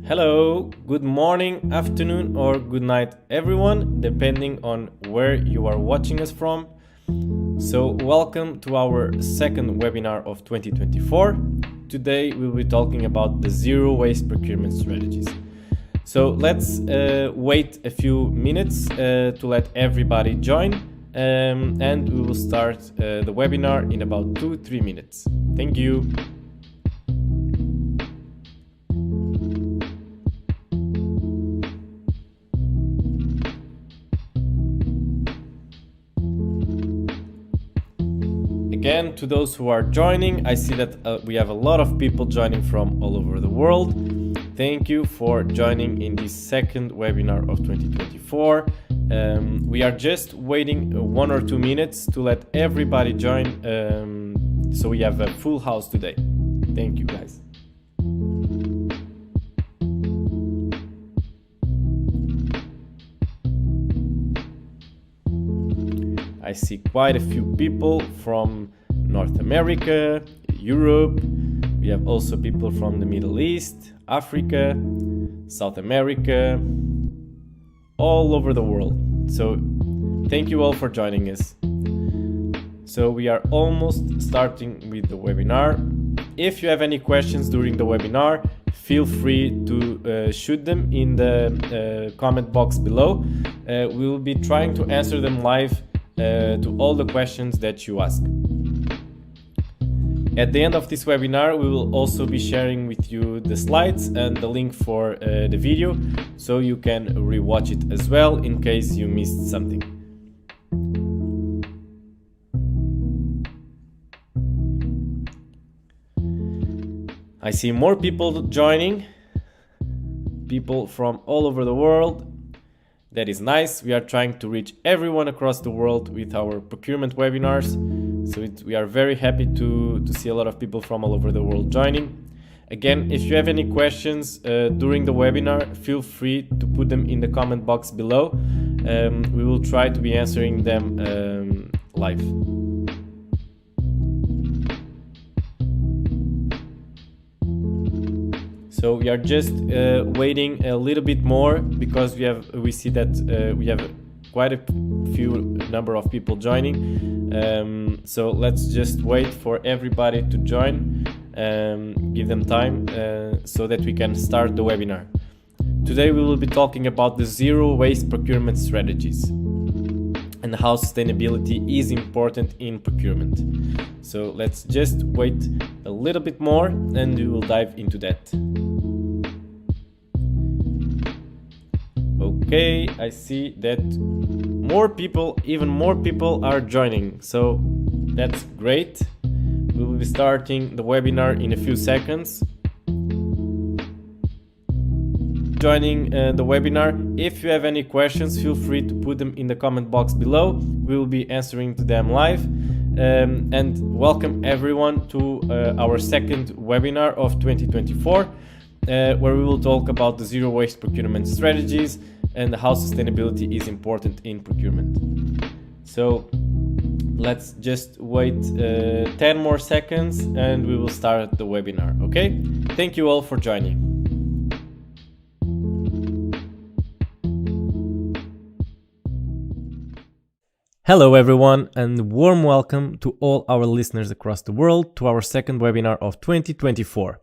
Hello, good morning, afternoon, or good night, everyone, depending on where you are watching us from. So, welcome to our second webinar of 2024. Today, we'll be talking about the zero waste procurement strategies. So, let's wait a few minutes to let everybody join, and we will start the webinar in about 2-3 minutes. Thank you. Again, to those who are joining, I see that we have a lot of people joining from all over the world. Thank you for joining in this second webinar of 2024. We are just waiting 1 or 2 minutes to let everybody join, so we have a full house today. Thank you, guys. I see quite a few people from North America, Europe. We have also people from the Middle East, Africa, South America, all over the world. So thank you all for joining us. So we are almost starting with the webinar. If you have any questions during the webinar, feel free to shoot them in the comment box below. We will be trying to answer them live to all the questions that you ask. At the end of this webinar, we will also be sharing with you the slides and the link for the video, so you can rewatch it as well in case you missed something. I see more people joining, people from all over the world. That is nice. We are trying to reach everyone across the world with our procurement webinars. So we are very happy to see a lot of people from all over the world joining. Again, if you have any questions during the webinar, feel free to put them in the comment box below. We will try to be answering them live. So we are just waiting a little bit more because we see that we have quite a few number of people joining. So let's just wait for everybody to join, give them time so that we can start the webinar. Today we will be talking about the zero waste procurement strategies and how sustainability is important in procurement. So let's just wait a little bit more and we will dive into that. Okay, I see that even more people are joining, so that's great. We will be starting the webinar in a few seconds. Joining the webinar. If you have any questions, feel free to put them in the comment box below. We will be answering to them live. And welcome everyone to our second webinar of 2024, where we will talk about the zero waste procurement strategies and how sustainability is important in procurement. So let's just wait 10 more seconds and we will start the webinar, okay? Thank you all for joining. Hello everyone, and warm welcome to all our listeners across the world to our second webinar of 2024.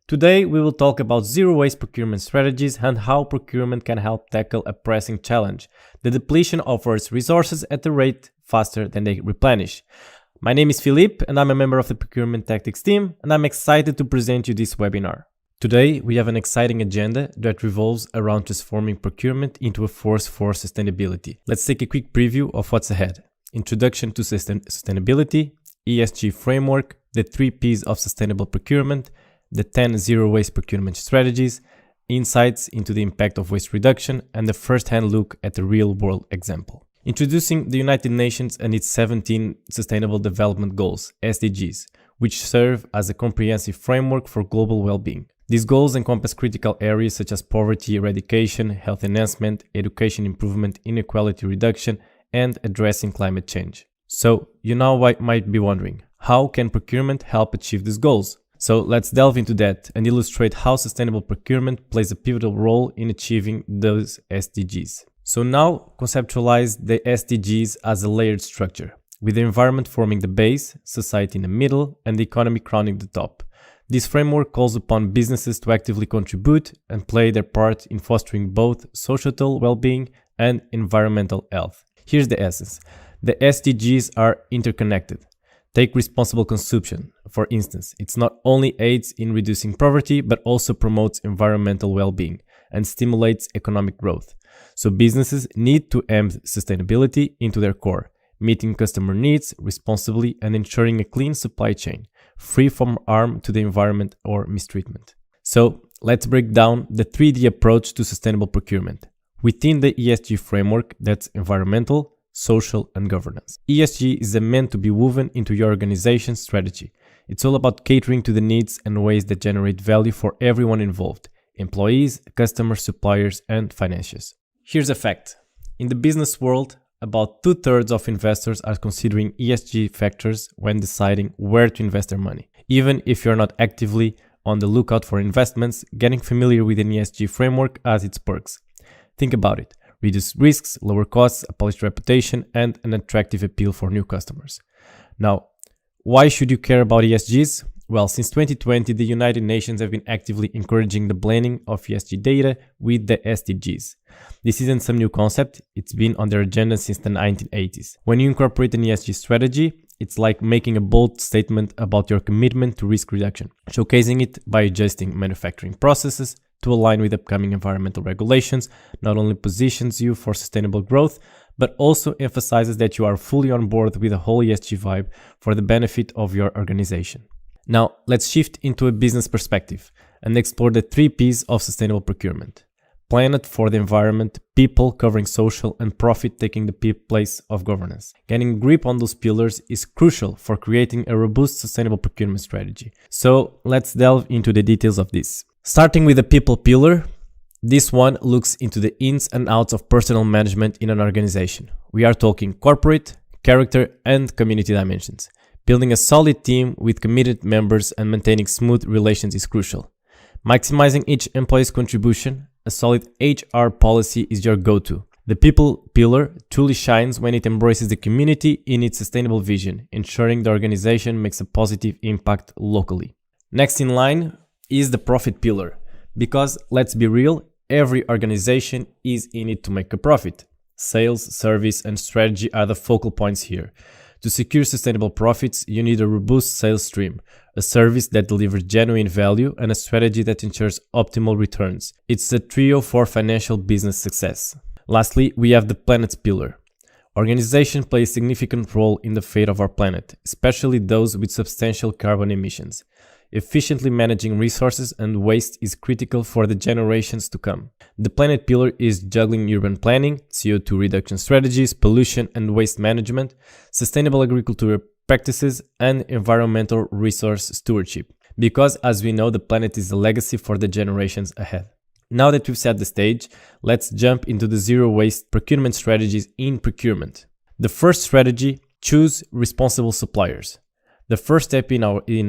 Today we will talk about zero waste procurement strategies and how procurement can help tackle a pressing challenge, the depletion of Earth's resources at a rate faster than they replenish. My name is Filipe and I'm a member of the Procurement Tactics team, and I'm excited to present you this webinar. Today we have an exciting agenda that revolves around transforming procurement into a force for sustainability. Let's take a quick preview of what's ahead. Introduction to sustainability, ESG Framework, the 3 Ps of Sustainable Procurement, the 10 zero waste procurement strategies, insights into the impact of waste reduction, and a first-hand look at the real-world example. Introducing the United Nations and its 17 Sustainable Development Goals, SDGs, which serve as a comprehensive framework for global well-being. These goals encompass critical areas such as poverty eradication, health enhancement, education improvement, inequality reduction, and addressing climate change. So, you now might be wondering, how can procurement help achieve these goals? So let's delve into that and illustrate how sustainable procurement plays a pivotal role in achieving those SDGs. So now conceptualize the SDGs as a layered structure, with the environment forming the base, society in the middle, and the economy crowning the top. This framework calls upon businesses to actively contribute and play their part in fostering both societal well-being and environmental health. Here's the essence. The SDGs are interconnected. Take responsible consumption, for instance. It's not only aids in reducing poverty, but also promotes environmental well-being and stimulates economic growth. So businesses need to embed sustainability into their core, meeting customer needs responsibly and ensuring a clean supply chain, free from harm to the environment or mistreatment. So let's break down the 3D approach to sustainable procurement. Within the ESG framework, that's environmental, social, and governance. ESG is meant to be woven into your organization's strategy. It's all about catering to the needs and ways that generate value for everyone involved: employees, customers, suppliers, and financiers. Here's a fact. In the business world, about 2/3 of investors are considering ESG factors when deciding where to invest their money. Even if you're not actively on the lookout for investments, getting familiar with an ESG framework has its perks. Think about it. Reduce risks, lower costs, a polished reputation, and an attractive appeal for new customers. Now, why should you care about ESGs? Well, since 2020, the United Nations have been actively encouraging the blending of ESG data with the SDGs. This isn't some new concept, it's been on their agenda since the 1980s. When you incorporate an ESG strategy, it's like making a bold statement about your commitment to risk reduction, showcasing it by adjusting manufacturing processes to align with upcoming environmental regulations. Not only positions you for sustainable growth, but also emphasizes that you are fully on board with the whole ESG vibe for the benefit of your organization. Now, let's shift into a business perspective and explore the 3 Ps of sustainable procurement. Planet for the environment, people covering social, and profit taking the place of governance. Getting a grip on those pillars is crucial for creating a robust sustainable procurement strategy. So let's delve into the details of this. Starting with the people pillar, this one looks into the ins and outs of personal management in an organization. We are talking corporate, character, and community dimensions. Building a solid team with committed members and maintaining smooth relations is crucial. Maximizing each employee's contribution, a solid HR policy is your go-to. The people pillar truly shines when it embraces the community in its sustainable vision, ensuring the organization makes a positive impact locally. Next in line is the profit pillar, because let's be real, every organization is in it to make a profit. Sales, service, and strategy are the focal points here. To secure sustainable profits, you need a robust sales stream, a service that delivers genuine value, and a strategy that ensures optimal returns. It's a trio for financial business success. Lastly, we have the planet's pillar. Organizations play a significant role in the fate of our planet, especially those with substantial carbon emissions. Efficiently managing resources and waste is critical for the generations to come. The planet pillar is juggling urban planning, CO2 reduction strategies, pollution and waste management, sustainable agricultural practices, and environmental resource stewardship. Because, as we know, the planet is a legacy for the generations ahead. Now that we've set the stage, let's jump into the zero waste procurement strategies in procurement. The first strategy, choose responsible suppliers. The first step in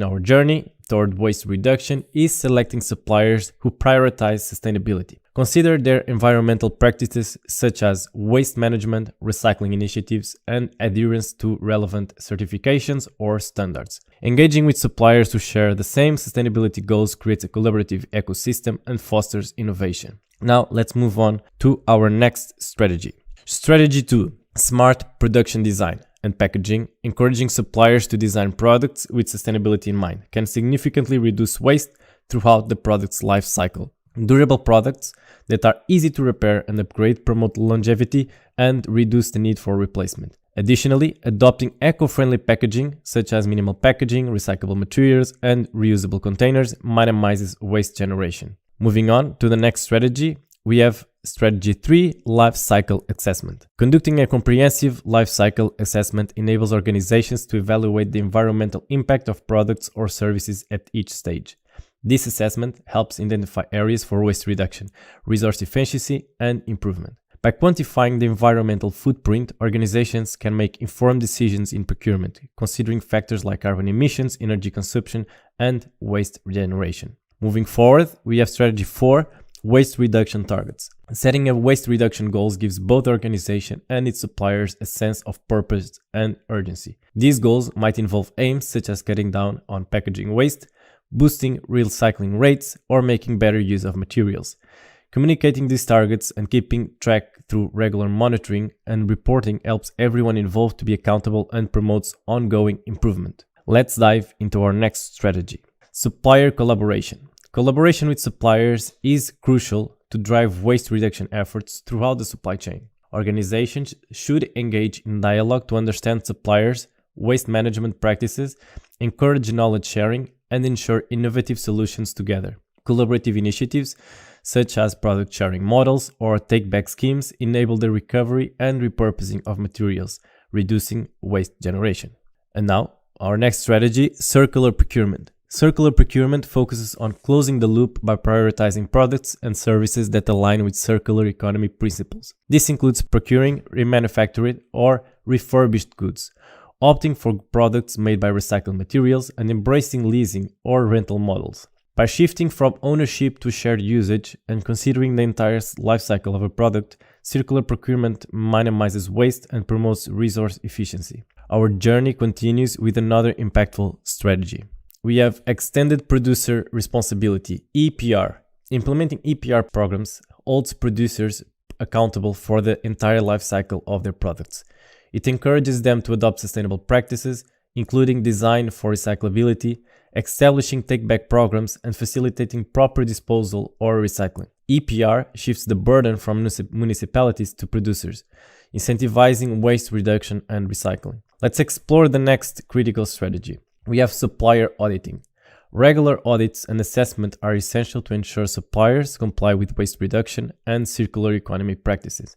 our journey toward waste reduction is selecting suppliers who prioritize sustainability. Consider their environmental practices such as waste management, recycling initiatives, and adherence to relevant certifications or standards. Engaging with suppliers who share the same sustainability goals creates a collaborative ecosystem and fosters innovation. Now let's move on to our next strategy. Strategy 2, smart production design and packaging. Encouraging suppliers to design products with sustainability in mind can significantly reduce waste throughout the product's life cycle. Durable products that are easy to repair and upgrade promote longevity and reduce the need for replacement. Additionally, adopting eco-friendly packaging such as minimal packaging, recyclable materials, and reusable containers minimizes waste generation. Moving on to the next strategy, we have Strategy 3, Life Cycle Assessment. Conducting a comprehensive life cycle assessment enables organizations to evaluate the environmental impact of products or services at each stage. This assessment helps identify areas for waste reduction, resource efficiency, and improvement. By quantifying the environmental footprint, organizations can make informed decisions in procurement, considering factors like carbon emissions, energy consumption, and waste generation. Moving forward, we have strategy 4, waste reduction targets. Setting a waste reduction goals gives both the organization and its suppliers a sense of purpose and urgency. These goals might involve aims such as cutting down on packaging waste, boosting recycling rates, or making better use of materials. Communicating these targets and keeping track through regular monitoring and reporting helps everyone involved to be accountable and promotes ongoing improvement. Let's dive into our next strategy. Supplier collaboration. Collaboration with suppliers is crucial to drive waste reduction efforts throughout the supply chain. Organizations should engage in dialogue to understand suppliers' waste management practices, encourage knowledge sharing, and ensure innovative solutions together. Collaborative initiatives such as product sharing models or take-back schemes enable the recovery and repurposing of materials, reducing waste generation. And now, our next strategy, circular procurement. Circular procurement focuses on closing the loop by prioritizing products and services that align with circular economy principles. This includes procuring remanufactured or refurbished goods, opting for products made by recycled materials, and embracing leasing or rental models. By shifting from ownership to shared usage and considering the entire life cycle of a product, circular procurement minimizes waste and promotes resource efficiency. Our journey continues with another impactful strategy. We have extended producer responsibility, EPR. Implementing EPR programs holds producers accountable for the entire life cycle of their products. It encourages them to adopt sustainable practices, including design for recyclability, establishing take-back programs, and facilitating proper disposal or recycling. EPR shifts the burden from municipalities to producers, incentivizing waste reduction and recycling. Let's explore the next critical strategy. We have supplier auditing. Regular audits and assessment are essential to ensure suppliers comply with waste reduction and circular economy practices.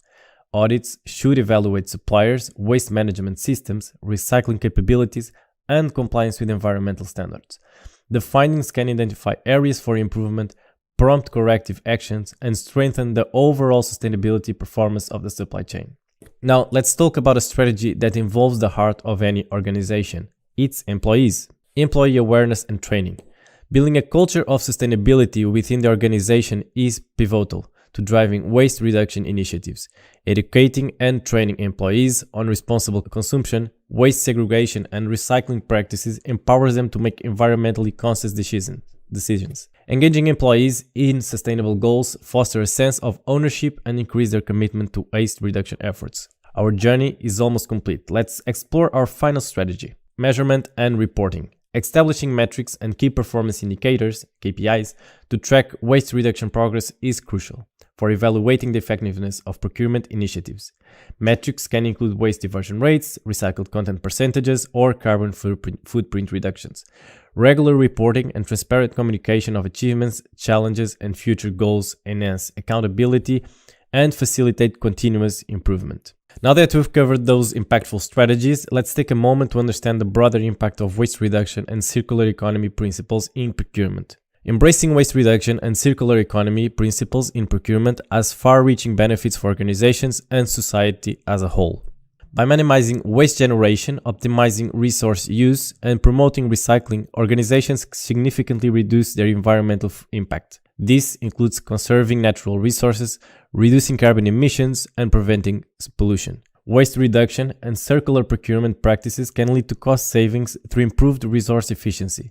Audits should evaluate suppliers' waste management systems, recycling capabilities, and compliance with environmental standards. The findings can identify areas for improvement, prompt corrective actions, and strengthen the overall sustainability performance of the supply chain. Now, let's talk about a strategy that involves the heart of any organization. Its employees. Employee awareness and training. Building a culture of sustainability within the organization is pivotal to driving waste reduction initiatives. Educating and training employees on responsible consumption, waste segregation, and recycling practices empowers them to make environmentally conscious decisions. Engaging employees in sustainable goals foster a sense of ownership and increase their commitment to waste reduction efforts. Our journey is almost complete. Let's explore our final strategy. Measurement and reporting. Establishing metrics and key performance indicators, KPIs, to track waste reduction progress is crucial for evaluating the effectiveness of procurement initiatives. Metrics can include waste diversion rates, recycled content percentages, or carbon footprint reductions. Regular reporting and transparent communication of achievements, challenges, and future goals enhance accountability and facilitate continuous improvement. Now that we've covered those impactful strategies, let's take a moment to understand the broader impact of waste reduction and circular economy principles in procurement. Embracing waste reduction and circular economy principles in procurement has far-reaching benefits for organizations and society as a whole. By minimizing waste generation, optimizing resource use, and promoting recycling, organizations significantly reduce their environmental impact. This includes conserving natural resources, reducing carbon emissions, and preventing pollution. Waste reduction and circular procurement practices can lead to cost savings through improved resource efficiency,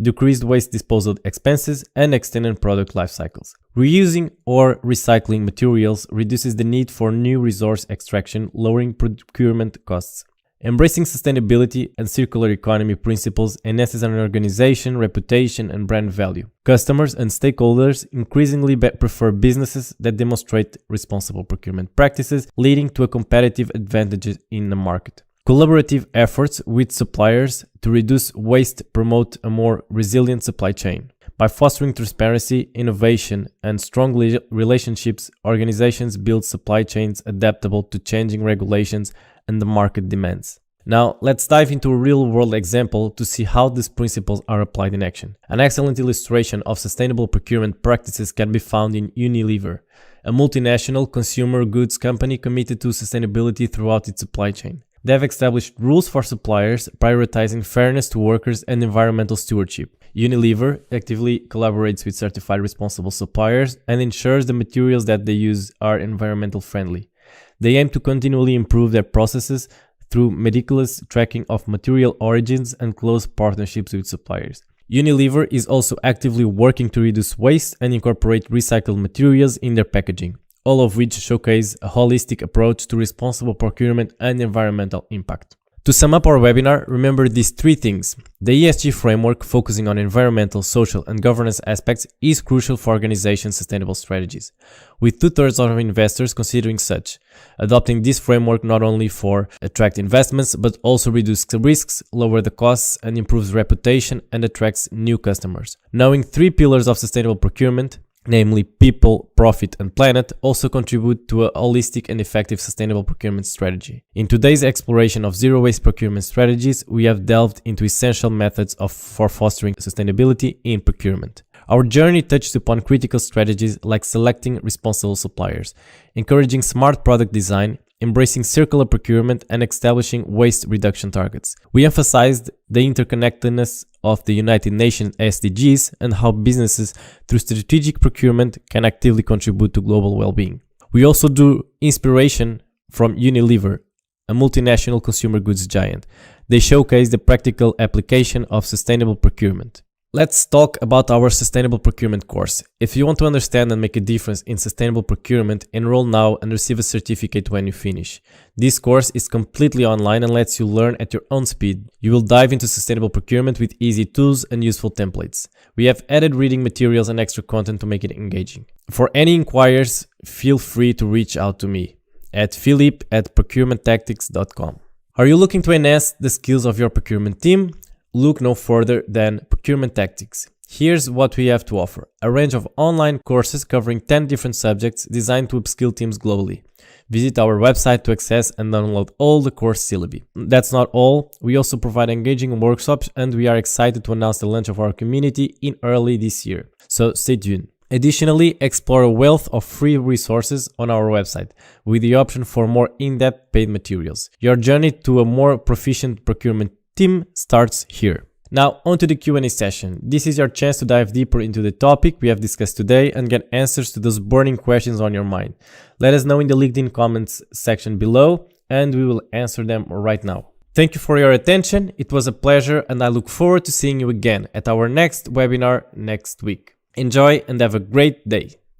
decreased waste disposal expenses, and extended product life cycles. Reusing or recycling materials reduces the need for new resource extraction, lowering procurement costs. Embracing sustainability and circular economy principles enhances an organization's reputation and brand value. Customers and stakeholders increasingly prefer businesses that demonstrate responsible procurement practices, leading to a competitive advantage in the market. Collaborative efforts with suppliers to reduce waste promote a more resilient supply chain. By fostering transparency, innovation, and strong relationships, organizations build supply chains adaptable to changing regulations and the market demands. Now, let's dive into a real-world example to see how these principles are applied in action. An excellent illustration of sustainable procurement practices can be found in Unilever, a multinational consumer goods company committed to sustainability throughout its supply chain. They have established rules for suppliers, prioritizing fairness to workers and environmental stewardship. Unilever actively collaborates with certified responsible suppliers and ensures the materials that they use are environmental friendly. They aim to continually improve their processes through meticulous tracking of material origins and close partnerships with suppliers. Unilever is also actively working to reduce waste and incorporate recycled materials in their packaging, all of which showcase a holistic approach to responsible procurement and environmental impact. To sum up our webinar, remember these three things. The ESG framework, focusing on environmental, social, and governance aspects, is crucial for organizations' sustainable strategies, with 2/3 of investors considering such. Adopting this framework not only for attract investments, but also reduces risks, lower the costs, and improves reputation and attracts new customers. Knowing 3 pillars of sustainable procurement, namely people, profit, and planet, also contribute to a holistic and effective sustainable procurement strategy. In today's exploration of zero-waste procurement strategies, we have delved into essential methods for fostering sustainability in procurement. Our journey touched upon critical strategies like selecting responsible suppliers, encouraging smart product design, embracing circular procurement, and establishing waste reduction targets. We emphasized the interconnectedness of the United Nations SDGs and how businesses, through strategic procurement, can actively contribute to global well-being. We also drew inspiration from Unilever, a multinational consumer goods giant. They showcase the practical application of sustainable procurement. Let's talk about our Sustainable Procurement course. If you want to understand and make a difference in sustainable procurement, enroll now and receive a certificate when you finish. This course is completely online and lets you learn at your own speed. You will dive into sustainable procurement with easy tools and useful templates. We have added reading materials and extra content to make it engaging. For any inquiries, feel free to reach out to me at philippe@procurementtactics.com. Are you looking to enhance the skills of your procurement team? Look no further than Procurement Tactics. Here's what we have to offer: a range of online courses covering 10 different subjects designed to upskill teams globally. Visit our website to access and download all the course syllabi. That's not all. We also provide engaging workshops, and we are excited to announce the launch of our community in early this year. So stay tuned. Additionally, explore a wealth of free resources on our website, with the option for more in-depth paid materials. Your journey to a more proficient procurement team starts here. Now onto the Q&A session. This is your chance to dive deeper into the topic we have discussed today and get answers to those burning questions on your mind. Let us know in the LinkedIn comments section below and we will answer them right now. Thank you for your attention. It was a pleasure and I look forward to seeing you again at our next webinar next week. Enjoy and have a great day.